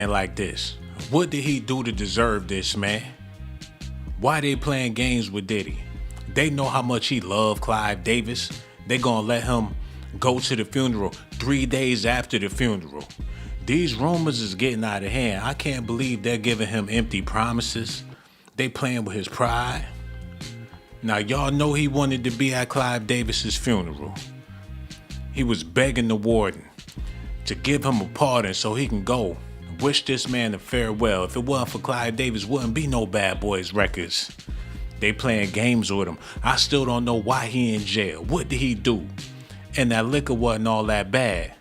And like this, what did he do to deserve this, man? Why they playing games with Diddy? They know how much he loved Clive Davis. They gonna let him go to the funeral 3 days after the funeral. These rumors is getting out of hand. I can't believe they're giving him empty promises. They playing with his pride. Now y'all know he wanted to be at Clive Davis's funeral. He was begging the warden to give him a pardon so he can go. Wish this man a farewell. If it wasn't for Clive Davis, wouldn't be no Bad Boys records. They playing games with him. I still don't know why he in jail. What did he do? And that liquor wasn't all that bad.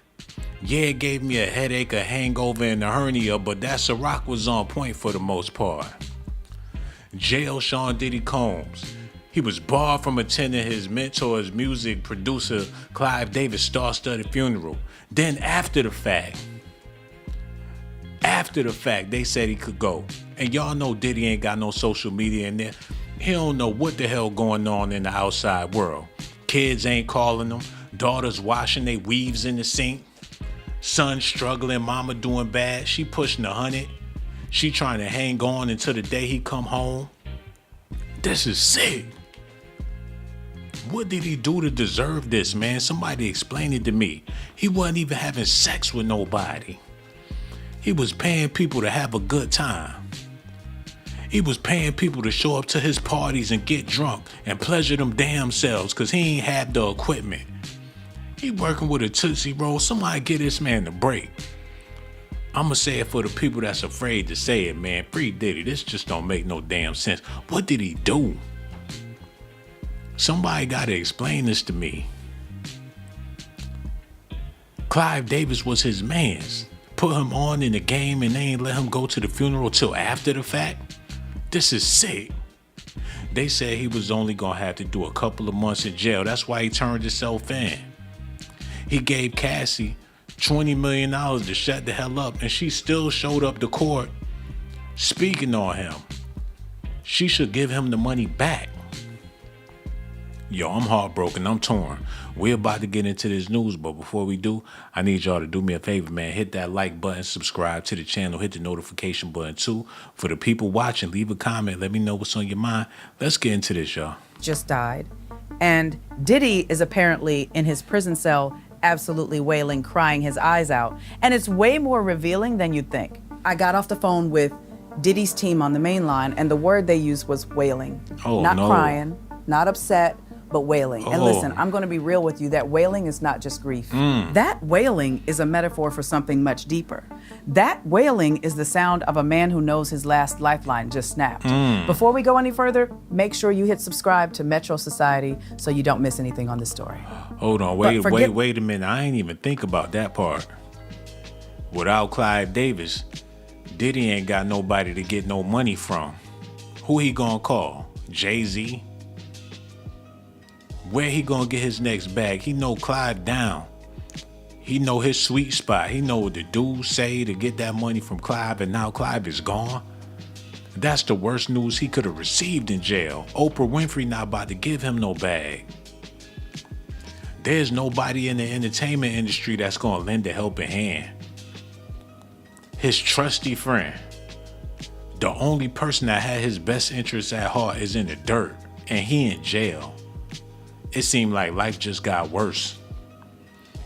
Yeah, it gave me a headache, a hangover, and a hernia, but that Ciroc was on point for the most part. Jail Sean Diddy Combs. He was barred from attending his mentor's music producer Clive Davis' star-studded funeral. Then after the fact, they said he could go. And y'all know Diddy ain't got no social media in there. He don't know what the hell going on in the outside world. Kids ain't calling him. Daughters washing their weaves in the sink. Son struggling, mama doing bad. She pushing 100. She trying to hang on until the day he come home. This is sick. What did he do to deserve this, man? Somebody explain it to me. He wasn't even having sex with nobody. He was paying people to have a good time. He was paying people to show up to his parties and get drunk and pleasure them damn selves because he ain't had the equipment. He working with a Tootsie Roll. Somebody get this man a break. I'ma say it for the people that's afraid to say it, man. Free Diddy. This just don't make no damn sense. What did he do? Somebody gotta explain this to me. Clive Davis was his mans. Put him on in the game and they ain't let him go to the funeral till after the fact? This is sick. They said he was only gonna have to do a couple of months in jail. That's why he turned himself in. He gave Cassie $20 million to shut the hell up, and she still showed up to court speaking on him. She should give him the money back. Yo, I'm heartbroken. I'm torn. We're about to get into this news, but before we do, I need y'all to do me a favor, man. Hit that like button, subscribe to the channel, hit the notification button too. For the people watching, leave a comment. Let me know what's on your mind. Let's get into this, y'all. Just died. And Diddy is apparently in his prison cell absolutely wailing, crying his eyes out. And it's way more revealing than you'd think. I got off the phone with Diddy's team on the main line, and the word they used was wailing. Oh, not no. crying, not upset, but wailing. And Oh. listen, I'm going to be real with you. That wailing is not just grief. That wailing is a metaphor for something much deeper. That wailing is the sound of a man who knows his last lifeline just snapped. Before we go any further, make sure you hit subscribe to Metro Society so you don't miss anything on this story. Hold on, wait a minute. I ain't even think about that part. Without Clive Davis, Diddy ain't got nobody to get no money from. Who he gonna call? Jay-Z? Where he gonna get his next bag? He know Clive down. He know his sweet spot. He know what the dudes say to get that money from Clive, and now Clive is gone. That's the worst news he could have received in jail. Oprah Winfrey not about to give him no bag. There's nobody in the entertainment industry that's gonna lend a helping hand. His trusty friend, the only person that had his best interests at heart, is in the dirt, and he in jail. It seemed like life just got worse.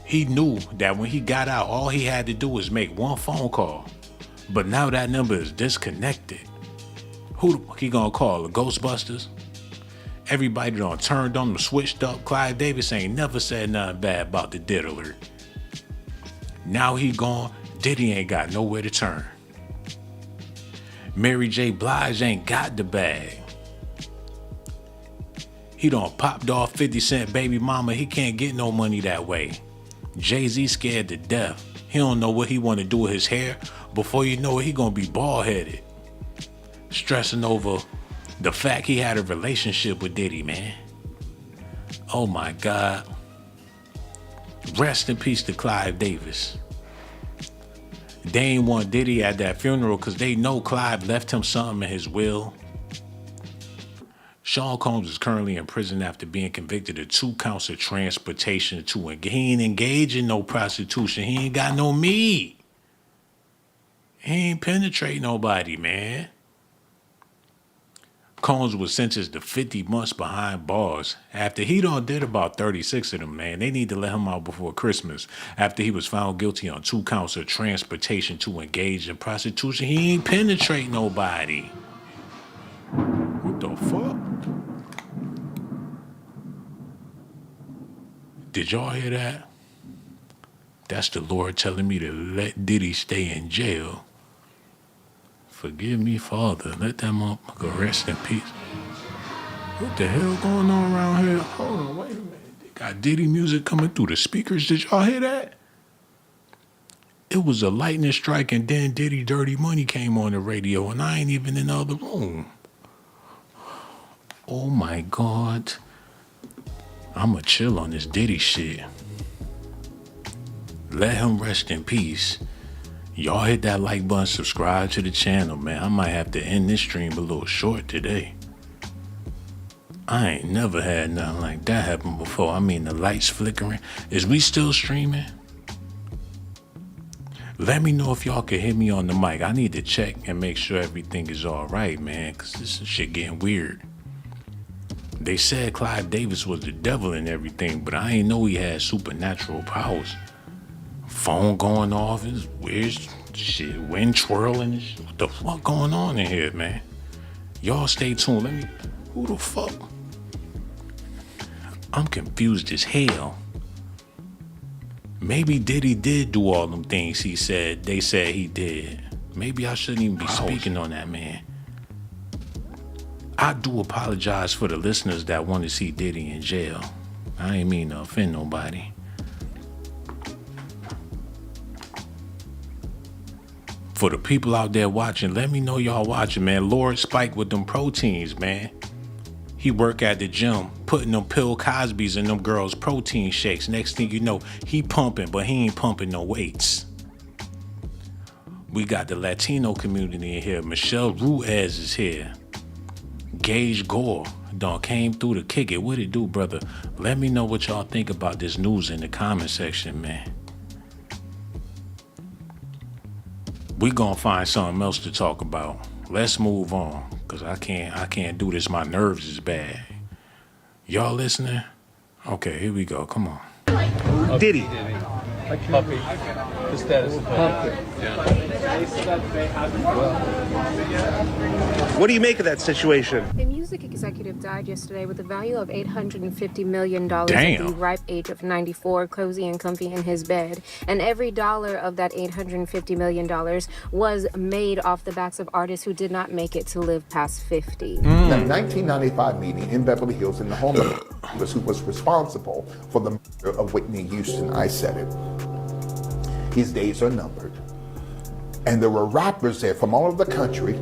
He knew that when he got out, all he had to do was make one phone call. But now that number is disconnected. Who he gonna call? The Ghostbusters? Everybody done turned on him, switched up. Clive Davis ain't never said nothing bad about the diddler. Now he gone, Diddy ain't got nowhere to turn. Mary J. Blige ain't got the bag. He done popped off 50 Cent baby mama. He can't get no money that way. Jay-Z scared to death. He don't know what he want to do with his hair. Before you know it, he gonna be bald-headed. Stressing over the fact he had a relationship with Diddy, man. Oh my God. Rest in peace to Clive Davis. They ain't want Diddy at that funeral because they know Clive left him something in his will. Sean Combs is currently in prison after being convicted of 2 counts of transportation to he ain't engaged in no prostitution. He ain't got no meat. He ain't penetrate nobody, man. Combs was sentenced to 50 months behind bars after he done did about 36 of them, man. They need to let him out before Christmas after he was found guilty on 2 counts of transportation to engage in prostitution. He ain't penetrate nobody. What the fuck? Did y'all hear that? That's the Lord telling me to let Diddy stay in jail. Forgive me, Father. Let that motherfucker rest in peace. What the hell going on around here? Hold on, wait a minute. They got Diddy music coming through the speakers. Did y'all hear that? It was a lightning strike and then Diddy Dirty Money came on the radio and I ain't even in the other room. Oh my God. I'ma chill on this Diddy shit. Let him rest in peace. Y'all hit that like button, subscribe to the channel, man. I might have to end this stream a little short today. I ain't never had nothing like that happen before. I mean, the lights flickering. Is we still streaming? Let me know if y'all can hit me on the mic. I need to check and make sure everything is all right, man, because this shit getting weird. They said Clive Davis was the devil and everything, but I ain't know he had supernatural powers. Phone going off, is weird shit, wind twirling. What the fuck going on in here, man? Y'all stay tuned. Who the fuck? I'm confused as hell. Maybe Diddy did do all them things they said he did. Maybe I shouldn't even be speaking on that, man. I do apologize for the listeners that want to see Diddy in jail. I ain't mean to offend nobody. For the people out there watching, let me know y'all watching, man. Lord Spike with them proteins, man. He work at the gym, putting them Pill Cosbys in them girls' protein shakes. Next thing you know, he pumping, but he ain't pumping no weights. We got the Latino community in here. Michelle Ruiz is here. Gage Gore done came through to kick it. What it do, brother? Let me know what y'all think about this news in the comment section, man. We gonna find something else to talk about. Let's move on, cause I can't do this. My nerves is bad. Y'all listening? Okay, here we go. Come on. Diddy. Puppy. The status of puppy. What do you make of that situation? A music executive died yesterday with a value of $850 million Damn. at the ripe age of 94, cozy and comfy in his bed. And every dollar of that $850 million was made off the backs of artists who did not make it to live past 50. The 1995 meeting in Beverly Hills in the home of who was responsible for the murder of Whitney Houston. I said it. His days are numbered. And there were rappers there from all over the country.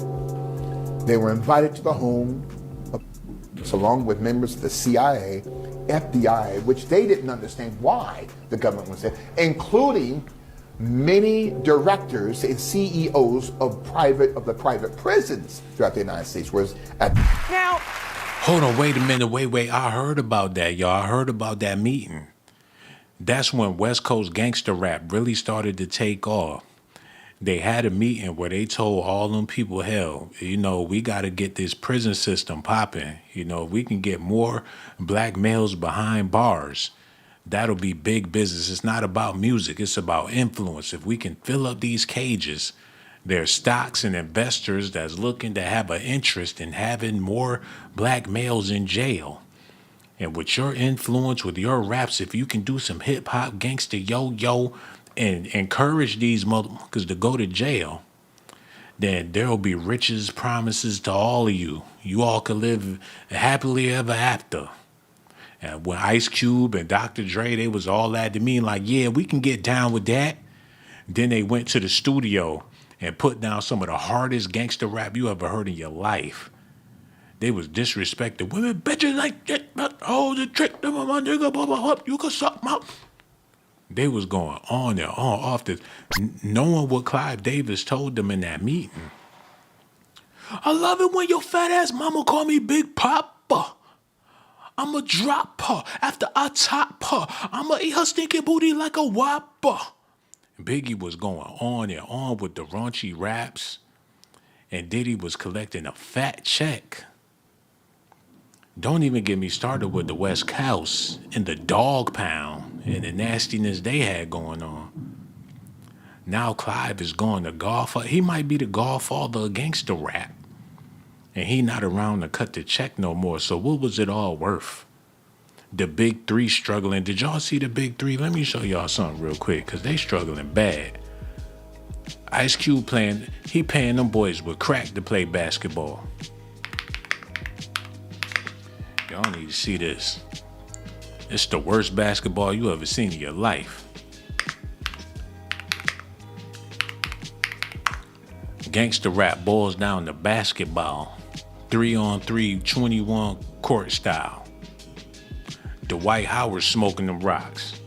They were invited to the home, along with members of the CIA, FBI, which they didn't understand why the government was there, including many directors and CEOs of the private prisons throughout the United States. Whereas Now, hold on, wait a minute, wait. I heard about that, y'all. I heard about that meeting. That's when West Coast gangster rap really started to take off. They had a meeting where they told all them people, hell, we got to get this prison system popping. We can get more black males behind bars. That'll be big business. It's not about music. It's about influence. If we can fill up these cages, there's stocks and investors that's looking to have an interest in having more black males in jail. And with your influence, with your raps, if you can do some hip hop, gangster, yo, and encourage these motherfuckers to go to jail, then there'll be riches, promises to all of you. You all can live happily ever after. And when Ice Cube and Dr. Dre, they was all that to me, like, yeah, we can get down with that. Then they went to the studio and put down some of the hardest gangster rap you ever heard in your life. They was disrespecting women, bitches like that, but oh, the trick, my nigga, blah, blah, blah, you can suck my. They was going on and on off this, knowing what Clive Davis told them in that meeting. I love it when your fat ass mama call me Big Papa. I'ma drop her after I top her. I'ma eat her stinking booty like a whopper. Biggie was going on and on with the raunchy raps, and Diddy was collecting a fat check. Don't even get me started with the West Coast and the dog pound and the nastiness they had going on. Now Clive is going to golf. He might be the godfather of gangster rap. And he not around to cut the check no more. So what was it all worth? The big three struggling. Did y'all see the big three? Let me show y'all something real quick, because they struggling bad. Ice Cube paying them boys with crack to play basketball. Y'all need to see this. It's the worst basketball you ever seen in your life. Gangster rap boils down to basketball. 3-on-3, 21 court style. Dwight Howard smoking them rocks.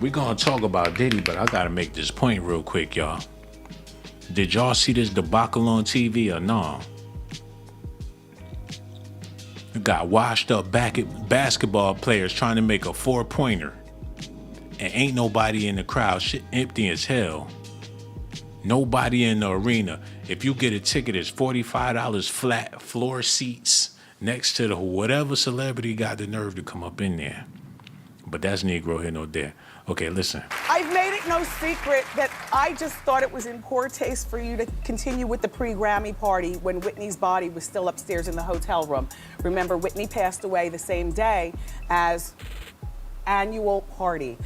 We gonna talk about Diddy, but I gotta make this point real quick, y'all. Did y'all see this debacle on TV or no? You got washed up basketball players trying to make a 4-pointer. And ain't nobody in the crowd, shit empty as hell. Nobody in the arena. If you get a ticket, it's $45 flat, floor seats next to the whatever celebrity got the nerve to come up in there. But that's Negro here, no there. Okay, listen. I've made it no secret that I just thought it was in poor taste for you to continue with the pre-Grammy party when Whitney's body was still upstairs in the hotel room. Remember, Whitney passed away the same day as annual party.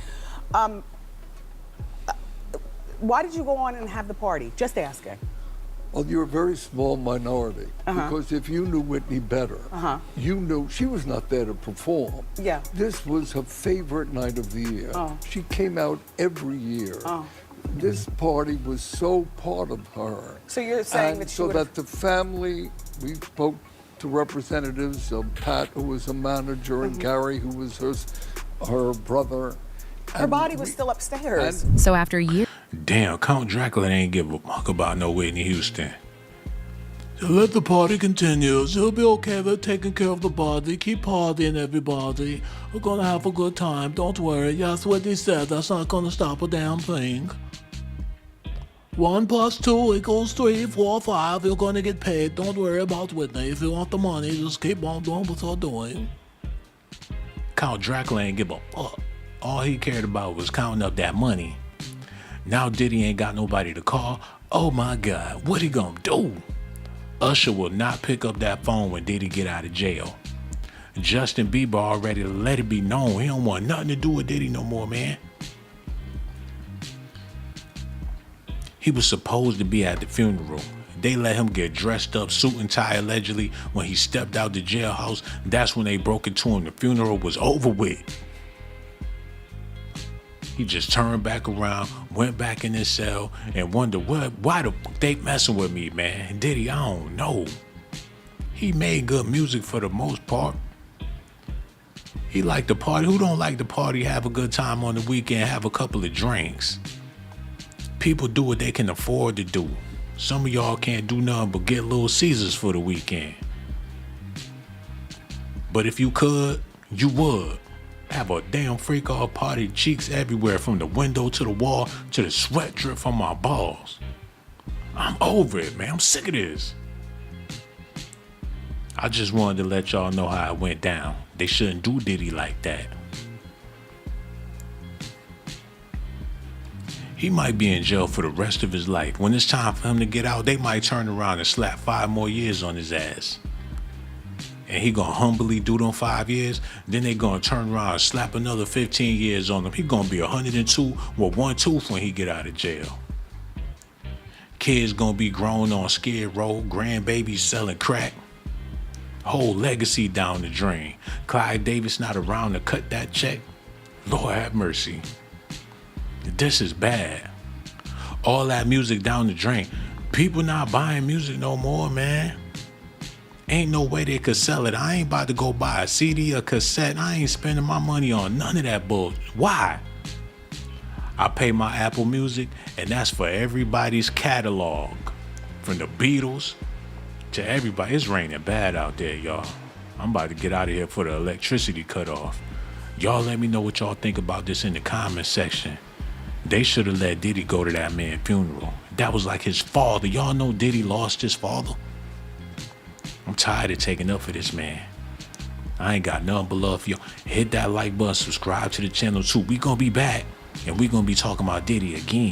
Why did you go on and have the party? Just asking. Well, you're a very small minority, because if you knew Whitney better, you knew she was not there to perform. Yeah. This was her favorite night of the year. She came out every year. This party was so part of her. So you're saying that she so would've- that the family, we spoke to representatives of Pat, who was a manager, and Gary, who was her brother. Her body was still upstairs. So after years. Damn, Count Dracula ain't give a fuck about no Whitney Houston. So let the party continue. It'll be okay. We're taking care of the body. Keep partying, everybody. We're gonna have a good time. Don't worry. That's what they said. That's not gonna stop a damn thing. 1 + 2 = 3, 4, 5. You're gonna get paid. Don't worry about Whitney. If you want the money, just keep on doing what you're doing. Count Dracula ain't give a fuck. All he cared about was counting up that money. Now Diddy ain't got nobody to call. Oh my God, what he gonna do? Usher will not pick up that phone when Diddy get out of jail. Justin Bieber already let it be known he don't want nothing to do with Diddy no more, man. He was supposed to be at the funeral. They let him get dressed up, suit and tie allegedly. When he stepped out the jailhouse, that's when they broke into him. The funeral was over with. He just turned back around, went back in his cell, and wondered why the fuck they messing with me, man. Diddy, I don't know. He made good music for the most part. He liked to party. Who don't like to party, have a good time on the weekend, have a couple of drinks? People do what they can afford to do. Some of y'all can't do nothing but get Little Caesars for the weekend. But if you could, you would. Have a damn freak off party, cheeks everywhere from the window to the wall to the sweat drip from my balls. I'm over it, man. I'm sick of this. I just wanted to let y'all know how it went down. They shouldn't do Diddy like that. He might be in jail for the rest of his life. When it's time for him to get out, they might turn around and slap 5 more years on his ass. And he gonna humbly do them 5 years, then they gonna turn around and slap another 15 years on him. He gonna be 102 with 1 tooth when he get out of jail. Kids gonna be grown on Skid Row, grandbabies selling crack. Whole legacy down the drain. Clive Davis not around to cut that check. Lord have mercy. This is bad. All that music down the drain. People not buying music no more, man. Ain't no way they could sell it. I ain't about to go buy a CD or cassette. I ain't spending my money on none of that bullshit. Why? I pay my Apple Music, and that's for everybody's catalog. From the Beatles to everybody. It's raining bad out there, y'all. I'm about to get out of here for the electricity cut off. Y'all let me know what y'all think about this in the comment section. They should have let Diddy go to that man's funeral. That was like his father. Y'all know Diddy lost his father? I'm tired of taking up for this man. I ain't got nothing but love for y'all. Hit that like button, subscribe to the channel too. We gonna be back, and we gonna be talking about Diddy again.